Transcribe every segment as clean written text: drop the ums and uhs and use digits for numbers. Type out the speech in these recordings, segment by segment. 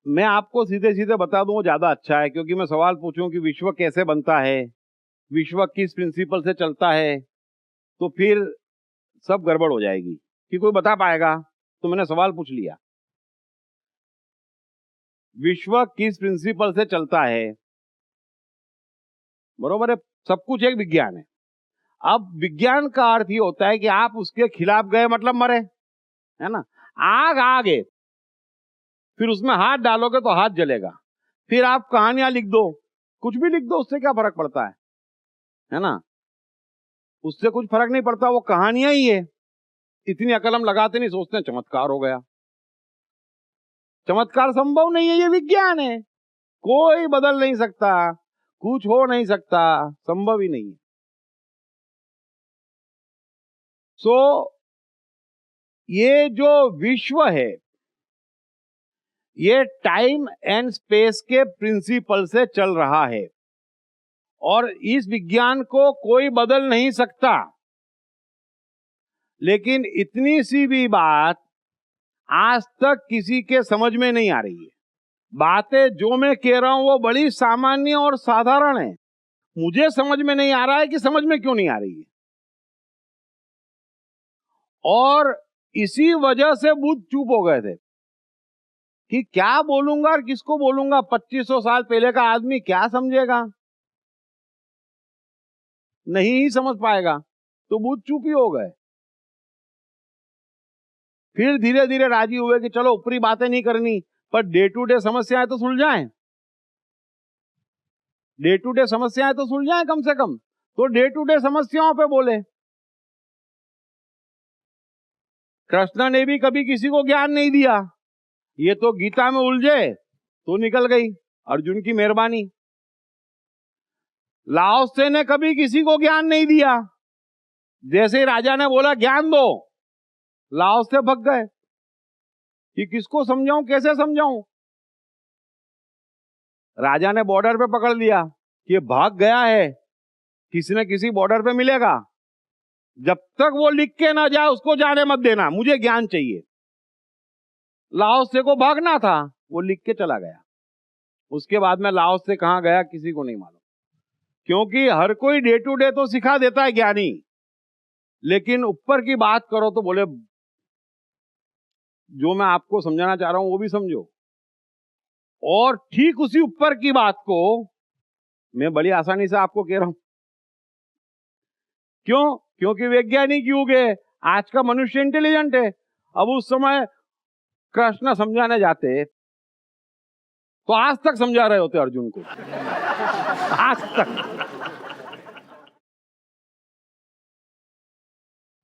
मैं आपको सीधे सीधे बता दूं वो ज्यादा अच्छा है, क्योंकि मैं सवाल पूछूं कि विश्व कैसे बनता है, विश्व किस प्रिंसिपल से चलता है, तो फिर सब गड़बड़ हो जाएगी कि कोई बता पाएगा। तो मैंने सवाल पूछ लिया, विश्व किस प्रिंसिपल से चलता है, बरोबर है। सब कुछ एक विज्ञान है। अब विज्ञान का अर्थ ये होता है कि आप उसके खिलाफ गए मतलब मरे, है ना। आग आग है, फिर उसमें हाथ डालोगे तो हाथ जलेगा। फिर आप कहानियां लिख दो, कुछ भी लिख दो, उससे क्या फर्क पड़ता है ना। उससे कुछ फर्क नहीं पड़ता, वो कहानियां ही है। इतनी अकल हम लगाते नहीं, सोचते हैं चमत्कार हो गया। चमत्कार संभव नहीं है, ये विज्ञान है। कोई बदल नहीं सकता, कुछ हो नहीं सकता, संभव ही नहीं है। सो ये जो विश्व है, ये टाइम एंड स्पेस के प्रिंसिपल से चल रहा है, और इस विज्ञान को कोई बदल नहीं सकता। लेकिन इतनी सी भी बात आज तक किसी के समझ में नहीं आ रही है। बातें जो मैं कह रहा हूं वो बड़ी सामान्य और साधारण है, मुझे समझ में नहीं आ रहा है कि समझ में क्यों नहीं आ रही है। और इसी वजह से बुद्ध चुप हो गए थे कि क्या बोलूंगा और किसको बोलूंगा। 2500 साल पहले का आदमी क्या समझेगा, नहीं ही समझ पाएगा। तो बुद्ध चुप ही हो गए। फिर धीरे धीरे राजी हुए कि चलो ऊपरी बातें नहीं करनी, पर डे टू डे समस्याएं तो सुलझाएं, डे टू डे समस्याएं तो सुलझाएं कम से कम। तो डे टू डे समस्याओं पे बोले। कृष्ण ने भी कभी किसी को ज्ञान नहीं दिया, ये तो गीता में उलझे तो निकल गई, अर्जुन की मेहरबानी। लाओ त्से ने कभी किसी को ज्ञान नहीं दिया, जैसे ही राजा ने बोला ज्ञान दो, लाओ त्से भग गए कि किसको समझाऊं, कैसे समझाऊं। राजा ने बॉर्डर पे पकड़ लिया कि भाग गया है, किसी न किसी बॉर्डर पे मिलेगा, जब तक वो लिख के ना जाए उसको जाने मत देना, मुझे ज्ञान चाहिए। लाओ त्से को भागना था, वो लिख के चला गया। उसके बाद में लाओ त्से कहां गया किसी को नहीं मालूम, क्योंकि हर कोई डे टू डे तो सिखा देता है ज्ञानी, लेकिन ऊपर की बात करो तो बोले जो मैं आपको समझाना चाह रहा हूं वो भी समझो। और ठीक उसी ऊपर की बात को मैं बड़ी आसानी से आपको कह रहा हूं। क्यों? क्योंकि वैज्ञानिक युग है, आज का मनुष्य इंटेलिजेंट है। अब उस समय कृष्ण समझाने जाते तो आज तक समझा रहे होते अर्जुन को, आज तक।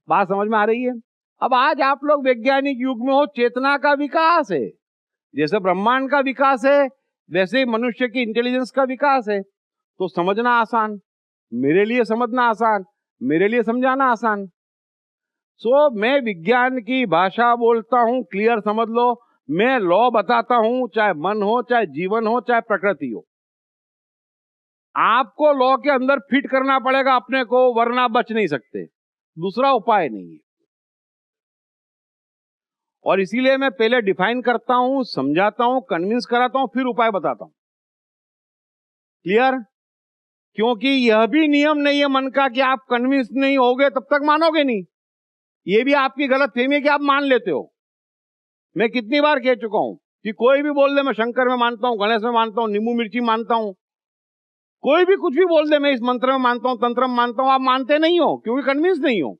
बात समझ में आ रही है? अब आज आप लोग वैज्ञानिक युग में हो, चेतना का विकास है, जैसे ब्रह्मांड का विकास है वैसे ही मनुष्य की इंटेलिजेंस का विकास है। तो समझना आसान, मेरे लिए समझना आसान, मेरे लिए समझाना आसान। सो मैं विज्ञान की भाषा बोलता हूं, क्लियर समझ लो। मैं लॉ बताता हूं, चाहे मन हो, चाहे जीवन हो, चाहे प्रकृति हो। आपको लॉ के अंदर फिट करना पड़ेगा अपने को, वरना बच नहीं सकते, दूसरा उपाय नहीं है। और इसीलिए मैं पहले डिफाइन करता हूं, समझाता हूं, कन्विंस कराता हूं, फिर उपाय बताता हूं। क्लियर? क्योंकि यह भी नियम नहीं है मन का कि आप कन्विंस नहीं होगे तब तक मानोगे नहीं। यह भी आपकी गलत फहमी है कि आप मान लेते हो। मैं कितनी बार कह चुका हूं कि कोई भी बोल दे मैं शंकर में मानता हूं, गणेश में मानता हूं, नींबू मिर्ची मानता हूं, कोई भी कुछ भी बोल दे मैं इस मंत्र में मानता हूं, तंत्र में मानता हूं, आप मानते नहीं हो क्योंकि कन्विंस नहीं हो।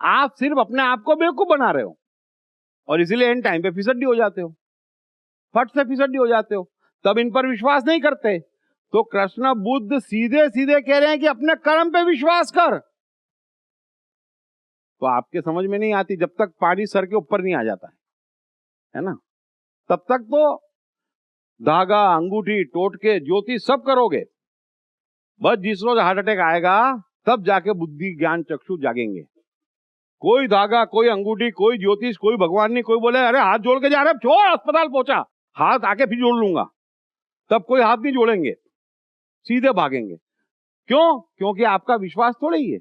आप सिर्फ अपने आप को बेवकूफ बना रहे हो, और इसीलिए एंड टाइम पे फिसड्डी हो जाते हो, फट से फिसड्डी हो जाते हो, तब इन पर विश्वास नहीं करते। तो कृष्ण बुद्ध सीधे सीधे कह रहे हैं कि अपने कर्म पे विश्वास कर। तो आपके समझ में नहीं आती जब तक पानी सर के ऊपर नहीं आ जाता है ना। तब तक तो धागा, अंगूठी, टोटके, ज्योति सब करोगे, बस जिस रोज हार्ट अटैक आएगा तब जाके बुद्धि ज्ञान चक्षु जागेंगे। कोई धागा, कोई अंगूठी, कोई ज्योतिष, कोई भगवान नहीं। कोई बोले अरे हाथ जोड़ के जा रहे, छोड़ अस्पताल पहुंचा, हाथ आके फिर जोड़ लूंगा, तब कोई हाथ नहीं जोड़ेंगे, सीधे भागेंगे। क्यों? क्योंकि आपका विश्वास थोड़ा ही है,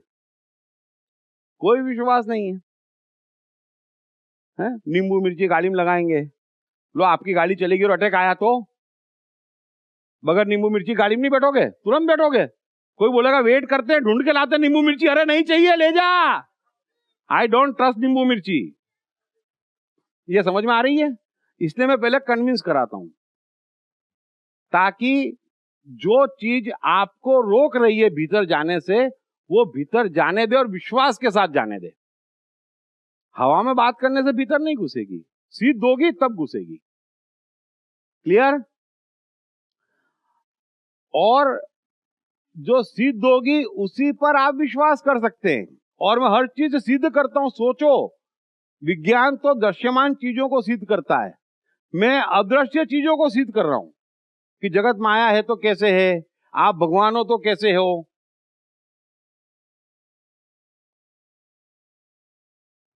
कोई विश्वास नहीं है। नींबू मिर्ची गाड़ी में लगाएंगे, लो आपकी गाड़ी चलेगी और अटैक आया तो बगैर नींबू मिर्ची गाड़ी में नहीं बैठोगे, तुरंत बैठोगे। कोई बोलेगा वेट करते हैं, ढूंढ के लाते नींबू मिर्ची, अरे नहीं चाहिए ले जा, आई डोंट ट्रस्ट नींबू मिर्ची। ये समझ में आ रही है? इसलिए मैं पहले कन्विंस कराता हूं, ताकि जो चीज आपको रोक रही है भीतर जाने से, वो भीतर जाने दे और विश्वास के साथ जाने दे। हवा में बात करने से भीतर नहीं घुसेगी, सीध दोगी तब घुसेगी। क्लियर? और जो सिद्ध होगी उसी पर आप विश्वास कर सकते हैं। और मैं हर चीज सिद्ध करता हूं। सोचो, विज्ञान तो दृश्यमान चीजों को सिद्ध करता है, मैं अदृश्य चीजों को सिद्ध कर रहा हूं कि जगत माया है तो कैसे है, आप भगवान हो तो कैसे हो।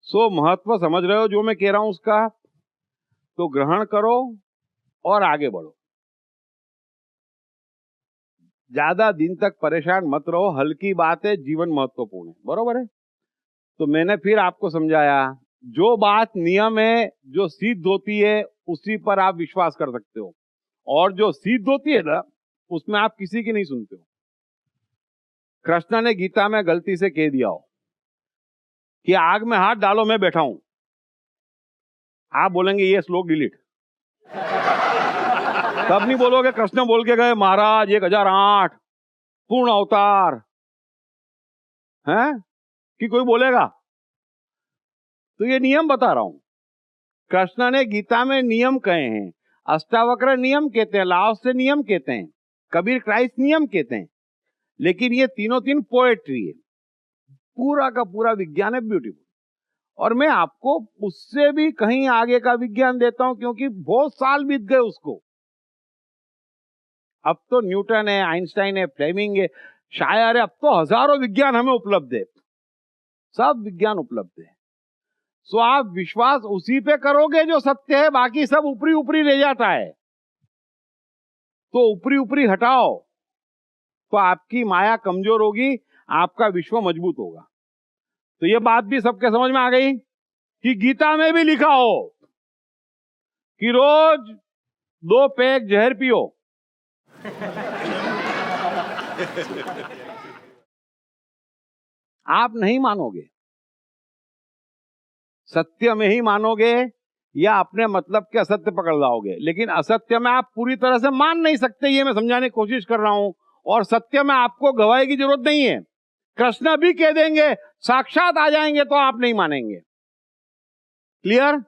सो महत्व समझ रहे हो जो मैं कह रहा हूं उसका? तो ग्रहण करो और आगे बढ़ो। ज्यादा दिन तक परेशान मत रहो, हल्की बात है, जीवन महत्वपूर्ण है, बरोबर है? तो मैंने फिर आपको समझाया, जो बात नियम है, जो सिद्ध होती है, उसी पर आप विश्वास कर सकते हो, और जो सिद्ध होती है ना, उसमें आप किसी की नहीं सुनते हो। कृष्ण ने गीता में गलती से कह दिया हो कि आग में हाथ डालो मैं बैठा हूं, आप बोलेंगे ये श्लोक डिलीट। तब नहीं बोलोगे कृष्ण बोल के गए महाराज 1008 पूर्ण अवतार हैं, कि कोई बोलेगा? तो ये नियम बता रहा हूं। कृष्ण ने गीता में नियम कहे हैं, अष्टावक्र नियम कहते हैं, लाओस से नियम कहते हैं, कबीर क्राइस्ट नियम कहते हैं, लेकिन ये तीनों तीन पोएट्री है, पूरा का पूरा विज्ञान है, ब्यूटीफुल। और मैं आपको उससे भी कहीं आगे का विज्ञान देता हूं, क्योंकि बहुत साल बीत गए उसको। अब तो न्यूटन है, आइंस्टाइन है, फ्लेमिंग है, शायर है, अब तो हजारों विज्ञान हमें उपलब्ध है, सब विज्ञान उपलब्ध है। सो आप विश्वास उसी पे करोगे जो सत्य है, बाकी सब ऊपरी ऊपरी रह जाता है। तो ऊपरी ऊपरी हटाओ, तो आपकी माया कमजोर होगी, आपका विश्व मजबूत होगा। तो ये बात भी सबके समझ में आ गई कि गीता में भी लिखा हो कि रोज 2 पैक जहर पियो। आप नहीं मानोगे, सत्य में ही मानोगे या अपने मतलब के असत्य पकड़ लाओगे, लेकिन असत्य में आप पूरी तरह से मान नहीं सकते, ये मैं समझाने की कोशिश कर रहा हूं। और सत्य में आपको गवाही की जरूरत नहीं है, कृष्ण भी कह देंगे, साक्षात आ जाएंगे, तो आप नहीं मानेंगे। क्लियर?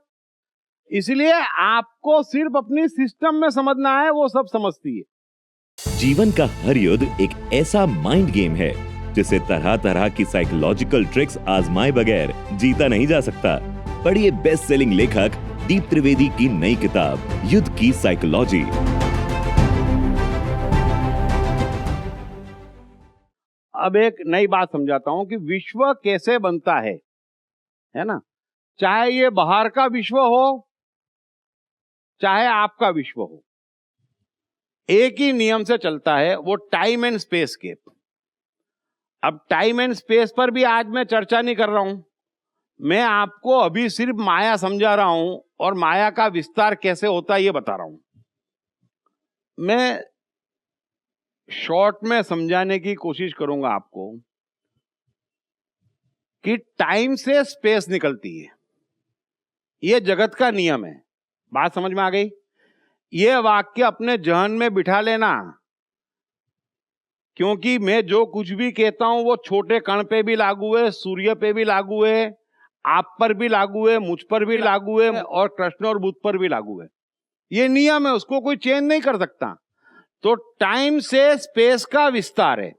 इसलिए आपको सिर्फ अपनी सिस्टम में समझना है, वो सब समझती है। जीवन का हर युद्ध एक ऐसा माइंड गेम है जिसे तरह तरह की साइकोलॉजिकल ट्रिक्स आजमाए बगैर जीता नहीं जा सकता। पढ़िए बेस्ट सेलिंग लेखक दीप त्रिवेदी की नई किताब युद्ध की साइकोलॉजी। अब एक नई बात समझाता हूं कि विश्व कैसे बनता है ना? चाहे ये बाहर का विश्व हो, चाहे आपका विश्व हो, एक ही नियम से चलता है, वो टाइम एंड स्पेस के। अब टाइम एंड स्पेस पर भी आज मैं चर्चा नहीं कर रहा हूं, मैं आपको अभी सिर्फ माया समझा रहा हूं, और माया का विस्तार कैसे होता है ये बता रहा हूं। मैं शॉर्ट में समझाने की कोशिश करूंगा आपको कि टाइम से स्पेस निकलती है, ये जगत का नियम है। बात समझ में आ गई? ये वाक्य अपने जहन में बिठा लेना, क्योंकि मैं जो कुछ भी कहता हूं वो छोटे कण पे भी लागू है, सूर्य पे भी लागू है, आप पर भी लागू है, मुझ पर भी लागू है, और कृष्ण और बुद्ध पर भी लागू है। ये नियम है, उसको कोई चेंज नहीं कर सकता। तो टाइम से स्पेस का विस्तार है।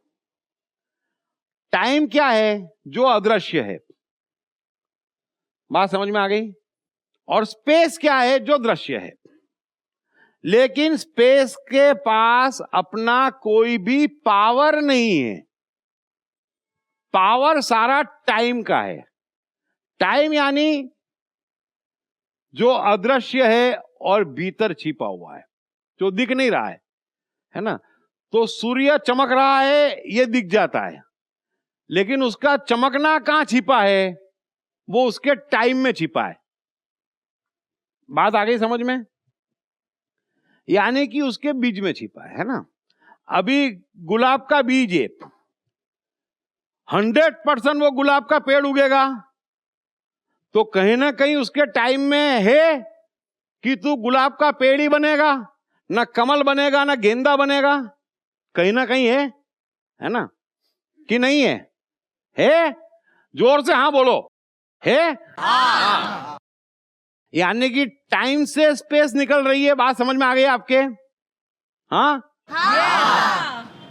टाइम क्या है? जो अदृश्य है। बात समझ में आ गई? और स्पेस क्या है? जो दृश्य है। लेकिन स्पेस के पास अपना कोई भी पावर नहीं है, पावर सारा टाइम का है। टाइम यानी जो अदृश्य है और भीतर छिपा हुआ है, जो दिख नहीं रहा है ना? तो सूर्य चमक रहा है, ये दिख जाता है, लेकिन उसका चमकना कहां छिपा है? वो उसके टाइम में छिपा है। बात आ गई समझ में? यानी कि उसके बीज में छिपा है ना। अभी गुलाब का बीज है, 100% वो गुलाब का पेड़ उगेगा, तो कहीं ना कहीं उसके टाइम में है कि तू गुलाब का पेड़ ही बनेगा, ना कमल बनेगा ना गेंदा बनेगा, कहीं ना कहीं है ना कि नहीं है? है? जोर से हाँ बोलो, है? हाँ। यानी कि टाइम से स्पेस निकल रही है, बात समझ में आ गई आपके? हाँ? हाँ।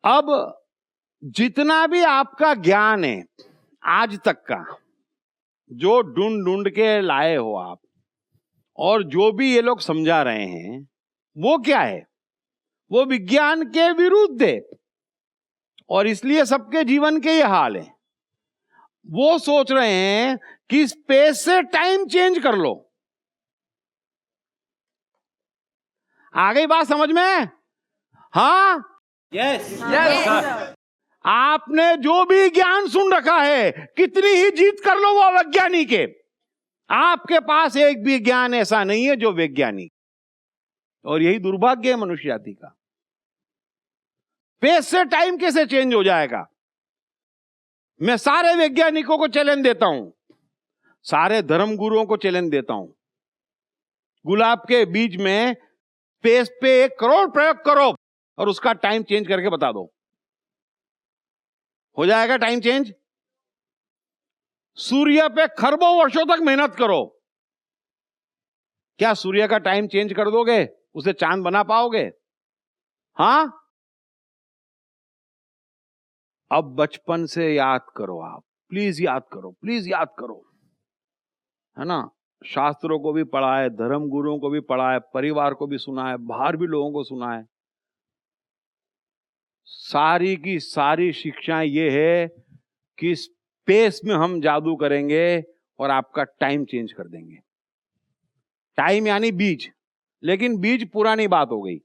अब जितना भी आपका ज्ञान है आज तक का, जो ढूंढ ढूंढ के लाए हो आप, और जो भी ये लोग समझा रहे हैं, वो क्या है? वो विज्ञान के विरुद्ध है, और इसलिए सबके जीवन के ये हाल है। वो सोच रहे हैं कि स्पेस से टाइम चेंज कर लो। आ गई बात समझ में? हाँ? Yes yes. आपने जो भी ज्ञान सुन रखा है, कितनी ही जीत कर लो वो वैज्ञानिक है, आपके पास एक भी ज्ञान ऐसा नहीं है जो वैज्ञानिक। और यही दुर्भाग्य है मनुष्य जाति का। स्पेस से टाइम कैसे चेंज हो जाएगा? मैं सारे वैज्ञानिकों को चैलेंज देता हूं, सारे धर्म गुरुओं को चैलेंज देता हूं, गुलाब के बीज में स्पेस पे 1 करोड़ प्रयोग करो और उसका टाइम चेंज करके बता दो, हो जाएगा टाइम चेंज? सूर्य पे खरबों वर्षों तक मेहनत करो, क्या सूर्य का टाइम चेंज कर दोगे? उसे चांद बना पाओगे? हां? अब बचपन से याद करो, आप प्लीज याद करो, प्लीज याद करो, है ना। शास्त्रों को भी पढ़ा है, धर्म गुरुओं को भी पढ़ा है, परिवार को भी सुना है, बाहर भी लोगों को सुना है। सारी की सारी शिक्षाएं ये है कि स्पेस में हम जादू करेंगे और आपका टाइम चेंज कर देंगे। टाइम यानी बीज, लेकिन बीज पुरानी बात हो गई,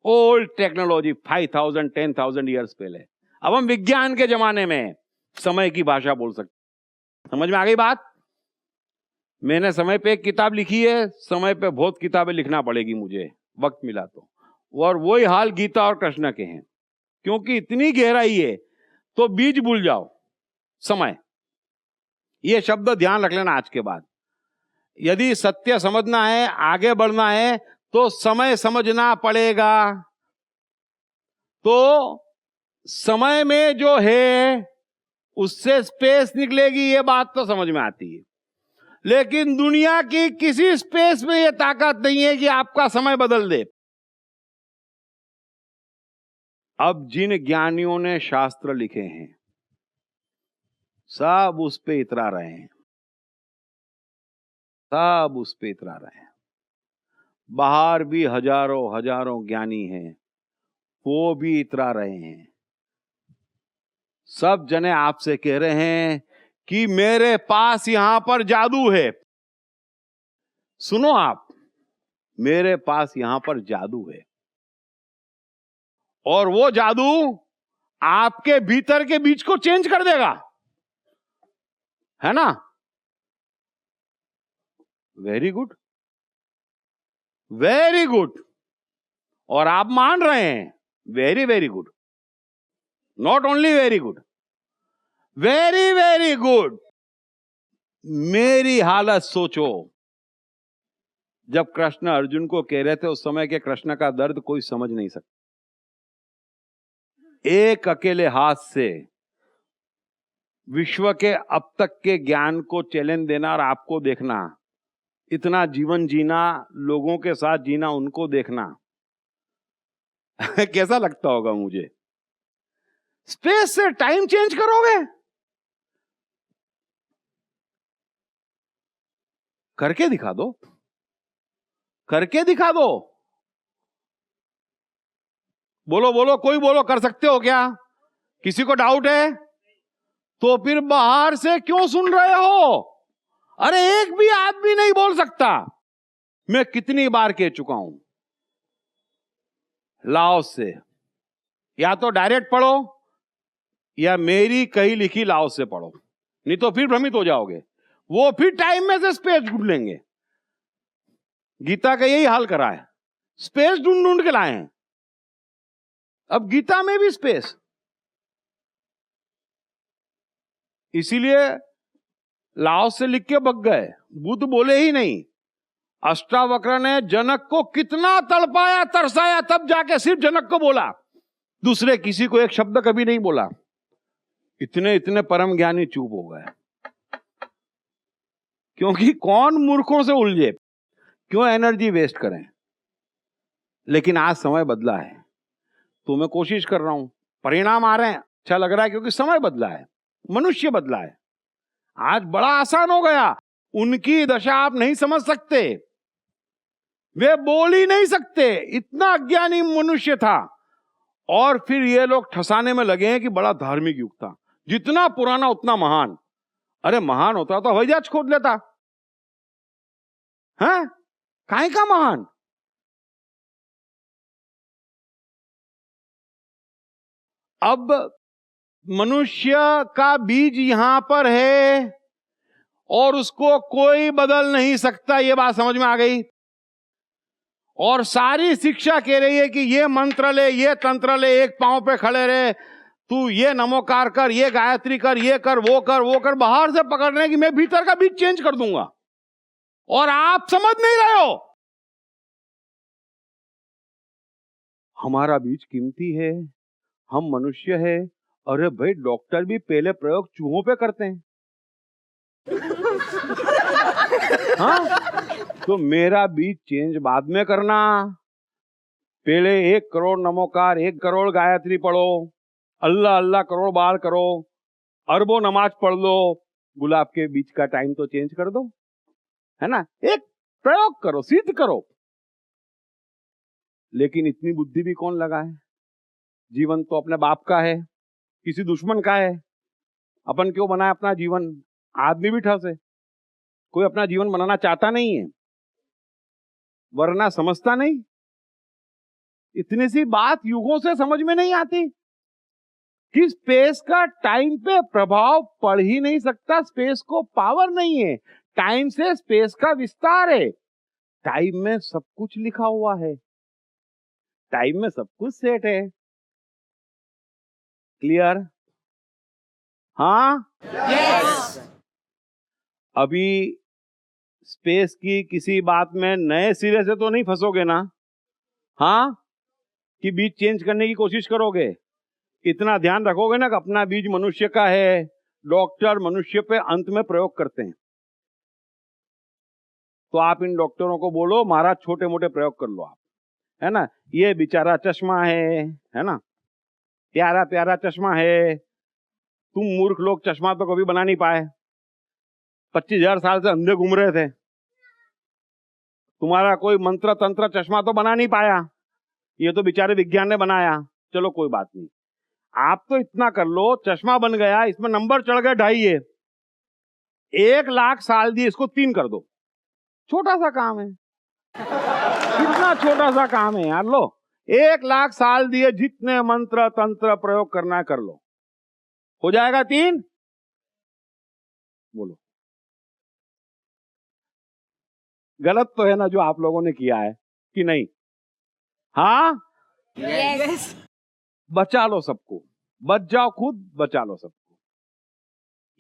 ओल्ड टेक्नोलॉजी, 5000 10,000 ईयर्स पहले। अब हम विज्ञान के जमाने में समय की भाषा बोल सकते। समझ में आ गई बात? मैंने समय पे एक किताब लिखी है, समय पे बहुत किताबें लिखना पड़ेगी मुझे, वक्त मिला तो। और वही हाल गीता और कृष्ण के हैं, क्योंकि इतनी गहराई है। तो बीज भूल जाओ, समय, ये शब्द ध्यान रख लेना आज के बाद। यदि सत्य समझना है, आगे बढ़ना है, तो समय समझना पड़ेगा। तो समय में जो है उससे स्पेस निकलेगी, ये बात तो समझ में आती है। लेकिन दुनिया की किसी स्पेस में यह ताकत नहीं है कि आपका समय बदल दे। अब जिन ज्ञानियों ने शास्त्र लिखे हैं, सब उस पे इतरा रहे हैं, सब उस पे इतरा रहे हैं। बाहर भी हजारों हजारों ज्ञानी हैं, वो भी इतरा रहे हैं। सब जने आपसे कह रहे हैं कि मेरे पास यहां पर जादू है। सुनो आप, मेरे पास यहां पर जादू है, और वो जादू आपके भीतर के बीज को चेंज कर देगा, है ना। Very good, very good. और आप मान रहे हैं, very very good. Not only very good, very very good. मेरी हालत सोचो, जब कृष्ण अर्जुन को कह रहे थे, उस समय के कृष्ण का दर्द कोई समझ नहीं सकता। एक अकेले हाथ से विश्व के अब तक के ज्ञान को चैलेंज देना और आपको देखना, इतना जीवन जीना, लोगों के साथ जीना, उनको देखना कैसा लगता होगा मुझे। स्पेस से टाइम चेंज करोगे? करके दिखा दो, करके दिखा दो। बोलो बोलो, कोई बोलो, कर सकते हो क्या? किसी को डाउट है? तो फिर बाहर से क्यों सुन रहे हो? अरे एक भी आदमी नहीं बोल सकता। मैं कितनी बार कह चुका हूं, लाओस से या तो डायरेक्ट पढ़ो या मेरी कही लिखी लाओस से पढ़ो, नहीं तो फिर भ्रमित हो जाओगे। वो फिर टाइम में से स्पेस ढूंढ लेंगे। गीता का यही हाल करा है, स्पेस ढूंढ ढूंढ के लाए हैं। अब गीता में भी स्पेस, इसीलिए लाओस से लिख के बक गए, बुद्ध बोले ही नहीं। अष्टावक्र ने जनक को कितना तड़पाया तरसाया, तब जाके सिर्फ जनक को बोला, दूसरे किसी को एक शब्द कभी नहीं बोला। इतने इतने परम ज्ञानी चुप हो गए, क्योंकि कौन मूर्खों से उलझे, क्यों एनर्जी वेस्ट करें। लेकिन आज समय बदला है, तो मैं कोशिश कर रहा हूं, परिणाम आ रहे हैं, अच्छा लग रहा है, क्योंकि समय बदला है, मनुष्य बदला है। आज बड़ा आसान हो गया, उनकी दशा आप नहीं समझ सकते, वे बोल ही नहीं सकते, इतना अज्ञानी मनुष्य था। और फिर ये लोग ठसाने में लगे हैं कि बड़ा धार्मिक युग था, जितना पुराना उतना महान। अरे महान होता तो हवाई जहाज खोद लेता है, काहे का महान। अब मनुष्य का बीज यहां पर है और उसको कोई बदल नहीं सकता, यह बात समझ में आ गई। और सारी शिक्षा कह रही है कि ये मंत्र ले, ये तंत्र ले, एक पांव पे खड़े रहे, तू ये नमोकार कर, ये गायत्री कर, ये कर, वो कर, वो कर। बाहर से पकड़ने की मैं भीतर का बीज चेंज कर दूंगा, और आप समझ नहीं रहे हो। हमारा बीज कीमती है, हम मनुष्य है। अरे भाई, डॉक्टर भी पहले प्रयोग चूहों पे करते हैं। हाँ, तो मेरा बीज चेंज बाद में करना, पहले 1 करोड़ नमोकार, 1 करोड़ गायत्री पढ़ो, अल्लाह अल्लाह करोड़ बार करो, अरबों नमाज पढ़ लो, गुलाब के बीज का टाइम तो चेंज कर दो, है ना। एक प्रयोग करो, सिद्ध करो। लेकिन इतनी बुद्धि भी कौन लगाए। जीवन तो अपने बाप का है, किसी दुश्मन का है। अपन क्यों बनाए अपना जीवन। आदमी भी ठस है, कोई अपना जीवन बनाना चाहता नहीं है, वरना समझता नहीं। इतनी सी बात युगों से समझ में नहीं आती कि स्पेस का टाइम पे प्रभाव पड़ ही नहीं सकता। स्पेस को पावर नहीं है, टाइम से स्पेस का विस्तार है। टाइम में सब कुछ लिखा हुआ है, टाइम में सब कुछ सेट है। क्लियर। हाँ, Yes. अभी स्पेस की किसी बात में नए सिरे से तो नहीं फंसोगे ना। हाँ, कि बीज चेंज करने की कोशिश करोगे। इतना ध्यान रखोगे ना कि अपना बीज मनुष्य का है। डॉक्टर मनुष्य पे अंत में प्रयोग करते हैं, तो आप इन डॉक्टरों को बोलो महाराज छोटे मोटे प्रयोग कर लो आप, है ना। ये बेचारा चश्मा है ना, प्यारा प्यारा चश्मा है। तुम मूर्ख लोग चश्मा तो कभी बना नहीं पाए, 25,000 साल से अंधे घूम रहे थे। तुम्हारा कोई मंत्र तंत्र चश्मा तो बना नहीं पाया, ये तो बेचारे विज्ञान ने बनाया। चलो कोई बात नहीं, आप तो इतना कर लो, चश्मा बन गया, इसमें नंबर चढ़ गए 2.5। 1 लाख साल दिए, इसको 3 कर दो। छोटा सा काम है, कितना छोटा सा काम है यार। लो 1 लाख साल दिए, जितने मंत्र तंत्र प्रयोग करना है कर लो, हो जाएगा 3। बोलो गलत तो है ना जो आप लोगों ने किया है कि नहीं। हाँ, Yes. बचा लो सबको, बच जाओ खुद, बचा लो सबको।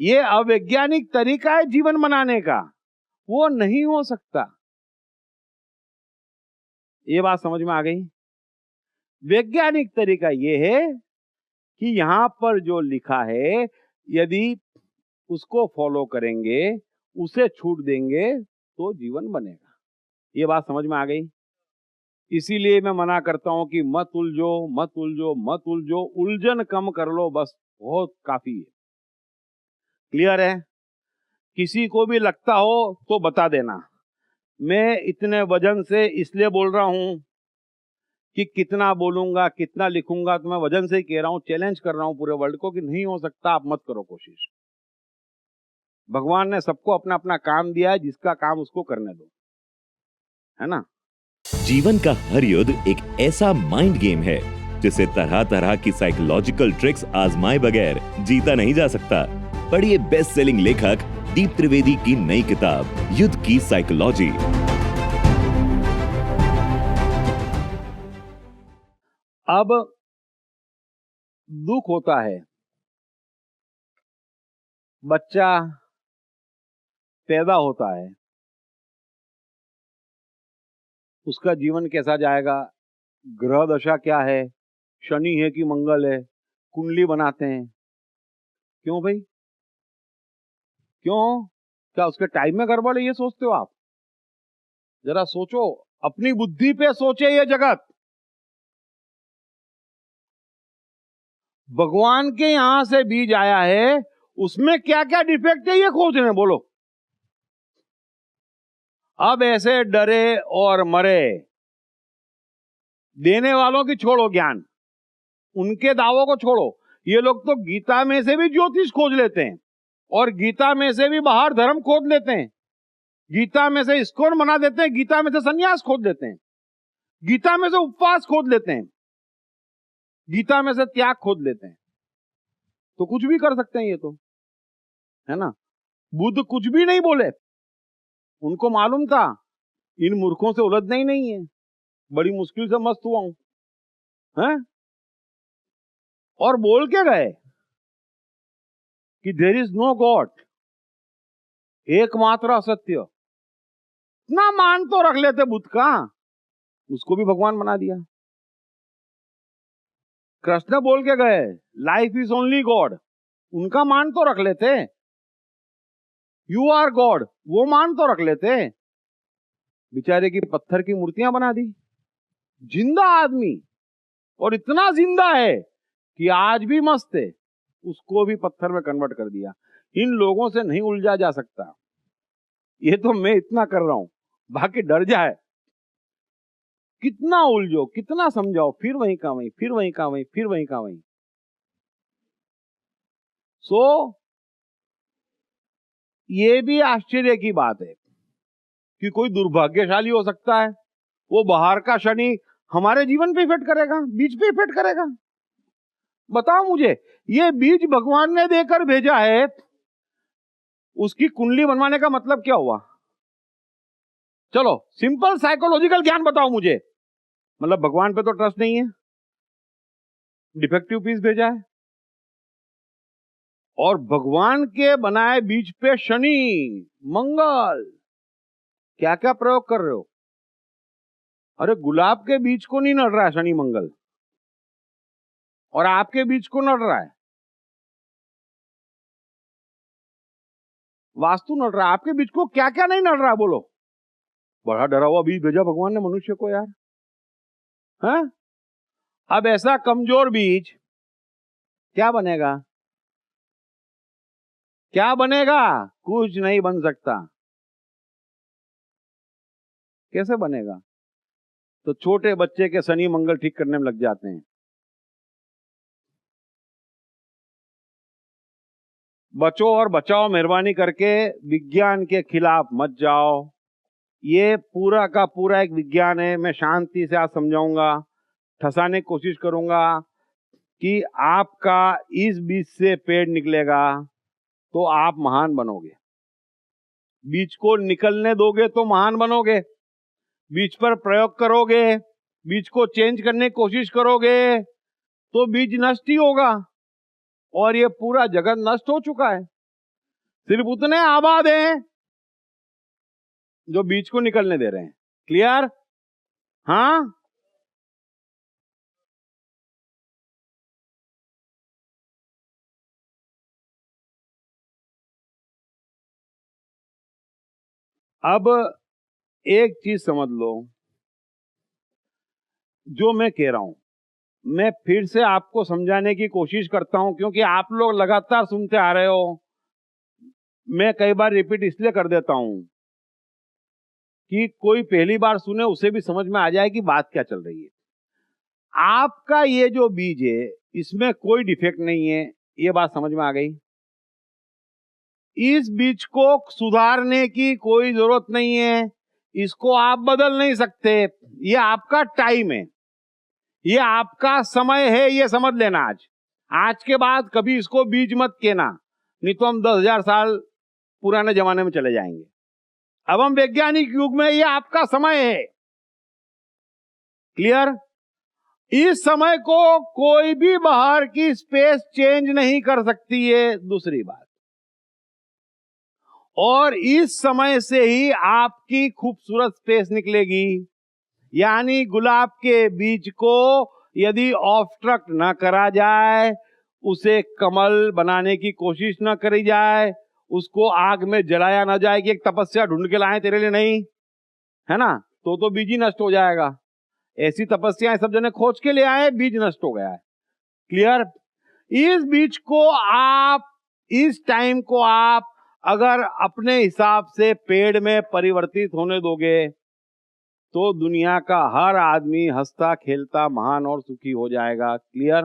ये अवैज्ञानिक तरीका है जीवन बनाने का, वो नहीं हो सकता। ये बात समझ में आ गई। वैज्ञानिक तरीका ये है कि यहां पर जो लिखा है, यदि उसको फॉलो करेंगे, उसे छूट देंगे, तो जीवन बनेगा। ये बात समझ में आ गई। इसीलिए मैं मना करता हूं कि मत उलझो, मत उलझो, मत उलझो। उलझन कम कर लो, बस बहुत काफी है। क्लियर है। किसी को भी लगता हो तो बता देना। मैं इतने वजन से इसलिए बोल रहा हूं कि कितना बोलूंगा, कितना लिखूंगा, तो मैं वजन से ही कह रहा हूं, चैलेंज कर रहा हूं पूरे वर्ल्ड को कि नहीं हो सकता, आप मत करो कोशिश। भगवान ने सबको अपना अपना काम दिया है, जिसका काम उसको करने दो, है ना। जीवन का हर युद्ध एक ऐसा माइंड गेम है जिसे तरह तरह की साइकोलॉजिकल ट्रिक्स आजमाए बगैर जीता नहीं जा सकता। पढ़िए बेस्ट सेलिंग लेखक दीप त्रिवेदी की नई किताब युद्ध की साइकोलॉजी। अब दुख होता है, बच्चा पैदा होता है, उसका जीवन कैसा जाएगा, ग्रह दशा क्या है, शनि है कि मंगल है, कुंडली बनाते हैं। क्यों भाई, क्यों? क्या उसके टाइम में गड़बड़ है, ये सोचते हो आप? जरा सोचो, अपनी बुद्धि पे सोचे ये जगत। भगवान के यहां से बीज आया है, उसमें क्या क्या डिफेक्ट है ये खोज रहे हैं, बोलो। अब ऐसे डरे और मरे, देने वालों की छोड़ो ज्ञान, उनके दावों को छोड़ो। ये लोग तो गीता में से भी ज्योतिष खोज लेते हैं, और गीता में से भी बाहर धर्म खोज लेते हैं, गीता में से इस्कॉन बना देते हैं, गीता में से सन्यास खोज लेते हैं, गीता में से उपवास खोज लेते हैं, गीता में से त्याग खोज लेते हैं। तो कुछ भी कर सकते हैं ये तो, है ना। बुद्ध कुछ भी नहीं बोले, उनको मालूम था इन मूर्खों से उलझना ही नहीं है, बड़ी मुश्किल से मस्त हुआ हूं, हैं? और बोल के गए कि देयर इज नो गॉड, एकमात्र असत्य। इतना मान तो रख लेते बुद्ध का, उसको भी भगवान बना दिया। कृष्ण बोल के गए लाइफ इज ओनली गॉड, उनका मान तो रख लेते। यू आर गॉड, वो मान तो रख लेते। बेचारे की पत्थर की मूर्तियां बना दी। जिंदा आदमी, और इतना जिंदा है कि आज भी मस्त है, उसको भी पत्थर में कन्वर्ट कर दिया। इन लोगों से नहीं उलझा जा सकता। ये तो मैं इतना कर रहा हूं, बाकी डर जाए। कितना उलझो, कितना समझाओ, फिर वहीं का वहीं, फिर वहीं का वहीं, फिर वहीं का वहीं। सो ये भी आश्चर्य की बात है कि कोई दुर्भाग्यशाली हो सकता है, वो बाहर का शनि हमारे जीवन पे इफेक्ट करेगा, बीज पे इफेक्ट करेगा। बताओ मुझे, ये बीज भगवान ने देकर भेजा है, उसकी कुंडली बनवाने का मतलब क्या हुआ? चलो सिंपल साइकोलॉजिकल ज्ञान बताओ मुझे। मतलब भगवान पे तो ट्रस्ट नहीं है, डिफेक्टिव पीस भेजा है, और भगवान के बनाए बीज पे शनि मंगल क्या क्या प्रयोग कर रहे हो? अरे गुलाब के बीज को नहीं नड़ रहा है शनि मंगल, और आपके बीज को नड़ रहा है, वास्तु नड़ रहा है। आपके बीज को क्या क्या नहीं नड़ रहा है, बोलो। बड़ा डरा हुआ बीज भेजा भगवान ने मनुष्य को यार, हैं? अब ऐसा कमजोर बीज क्या बनेगा? क्या बनेगा? कुछ नहीं बन सकता। कैसे बनेगा? तो छोटे बच्चे के शनि मंगल ठीक करने में लग जाते हैं। बचो और बचाओ, मेहरबानी करके विज्ञान के खिलाफ मत जाओ। ये पूरा का पूरा एक विज्ञान है। मैं शांति से आज समझाऊंगा, ठसाने की कोशिश करूंगा कि आपका इस बीज से पेड़ निकलेगा तो आप महान बनोगे। बीज को निकलने दोगे तो महान बनोगे। बीज पर प्रयोग करोगे, बीज को चेंज करने की कोशिश करोगे तो बीज नष्ट ही होगा। और ये पूरा जगत नष्ट हो चुका है, सिर्फ उतने आबाद हैं जो बीज को निकलने दे रहे हैं। क्लियर? हाँ, अब एक चीज समझ लो, जो मैं कह रहा हूं मैं फिर से आपको समझाने की कोशिश करता हूं, क्योंकि आप लोग लगातार सुनते आ रहे हो। मैं कई बार रिपीट इसलिए कर देता हूं कि कोई पहली बार सुने उसे भी समझ में आ जाए कि बात क्या चल रही है। आपका ये जो बीज है इसमें कोई डिफेक्ट नहीं है, ये बात समझ में आ गई। इस बीज को सुधारने की कोई जरूरत नहीं है, इसको आप बदल नहीं सकते। ये आपका टाइम है, ये आपका समय है, ये समझ लेना। आज के बाद कभी इसको बीज मत कहना, नहीं तो हम 10,000 साल पुराने जमाने में चले जाएंगे। अब हम वैज्ञानिक युग में, ये आपका समय है। क्लियर? इस समय को कोई भी बाहर की स्पेस चेंज नहीं कर सकती है, दूसरी बात। और इस समय से ही आपकी खूबसूरत स्पेस निकलेगी। यानी गुलाब के बीज को यदि ऑब्स्ट्रक्ट न करा जाए, उसे कमल बनाने की कोशिश न करी जाए, उसको आग में जलाया ना जाए कि एक तपस्या ढूंढ के लाए तेरे लिए, नहीं है ना, तो बीज ही नष्ट हो जाएगा। ऐसी तपस्याएं सब जने खोज के ले आए, बीज नष्ट हो गया है। क्लियर? इस बीज को आप, इस टाइम को आप अगर अपने हिसाब से पेड़ में परिवर्तित होने दोगे तो दुनिया का हर आदमी हंसता खेलता महान और सुखी हो जाएगा। क्लियर?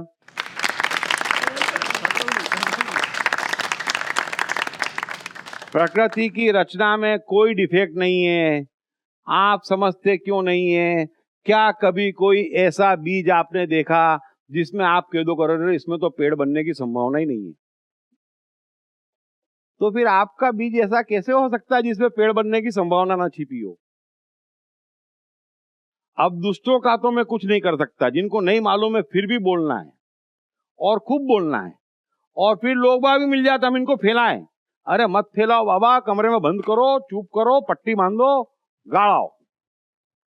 प्रकृति की रचना में कोई डिफेक्ट नहीं है। आप समझते क्यों नहीं है? क्या कभी कोई ऐसा बीज आपने देखा जिसमें आप कह दो करोगे इसमें तो पेड़ बनने की संभावना ही नहीं है? तो फिर आपका बीज ऐसा कैसे हो सकता है जिसमें पेड़ बनने की संभावना ना छिपी हो? अब दुष्टों का तो मैं कुछ नहीं कर सकता, जिनको नहीं मालूम है फिर भी बोलना है और खूब बोलना है, और फिर लोग बाग भी मिल जाते हम इनको फैलाएं। अरे मत फैलाओ बाबा, कमरे में बंद करो, चुप करो, पट्टी बांधो, गाड़ाओ,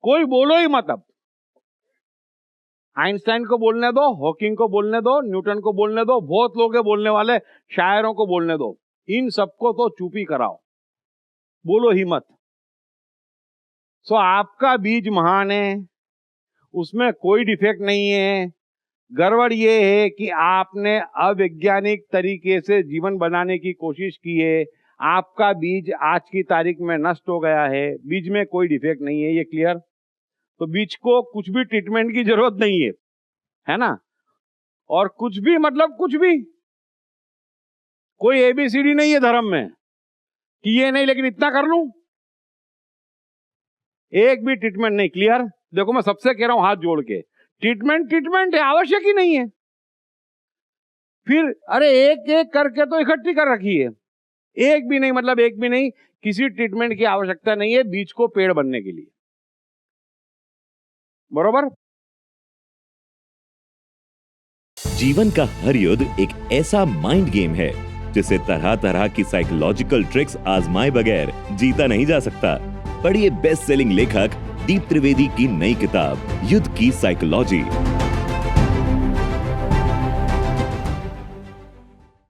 कोई बोलो ही मत। अब आइंस्टाइन को बोलने दो, हॉकिंग को बोलने दो, न्यूटन को बोलने दो, बहुत लोग हैं बोलने वाले, शायरों को बोलने दो, इन सबको तो चुप ही कराओ, बोलो ही मत। सो आपका बीज महान है, उसमें कोई डिफेक्ट नहीं है। गड़बड़ ये है कि आपने अवैज्ञानिक तरीके से जीवन बनाने की कोशिश की है। आपका बीज आज की तारीख में नष्ट हो गया है, बीज में कोई डिफेक्ट नहीं है। ये क्लियर? तो बीज को कुछ भी ट्रीटमेंट की जरूरत नहीं है ना? और कुछ भी मतलब कुछ भी, कोई ABCD नहीं है धर्म में कि ये नहीं लेकिन इतना कर लूं, एक भी ट्रीटमेंट नहीं। क्लियर? देखो मैं सबसे कह रहा हूं हाथ जोड़ के, ट्रीटमेंट है, आवश्यक ही नहीं है। फिर अरे एक एक करके तो इकट्ठी कर रखी है, एक भी नहीं, मतलब एक भी नहीं, किसी ट्रीटमेंट की आवश्यकता नहीं है बीज को पेड़ बनने के लिए। बरोबर? जीवन का हर युद्ध एक ऐसा माइंड गेम है जिसे तरह तरह की साइकोलॉजिकल ट्रिक्स आजमाए बगैर जीता नहीं जा सकता। पढ़िए बेस्ट सेलिंग लेखक दीप त्रिवेदी की नई किताब युद्ध की साइकोलॉजी।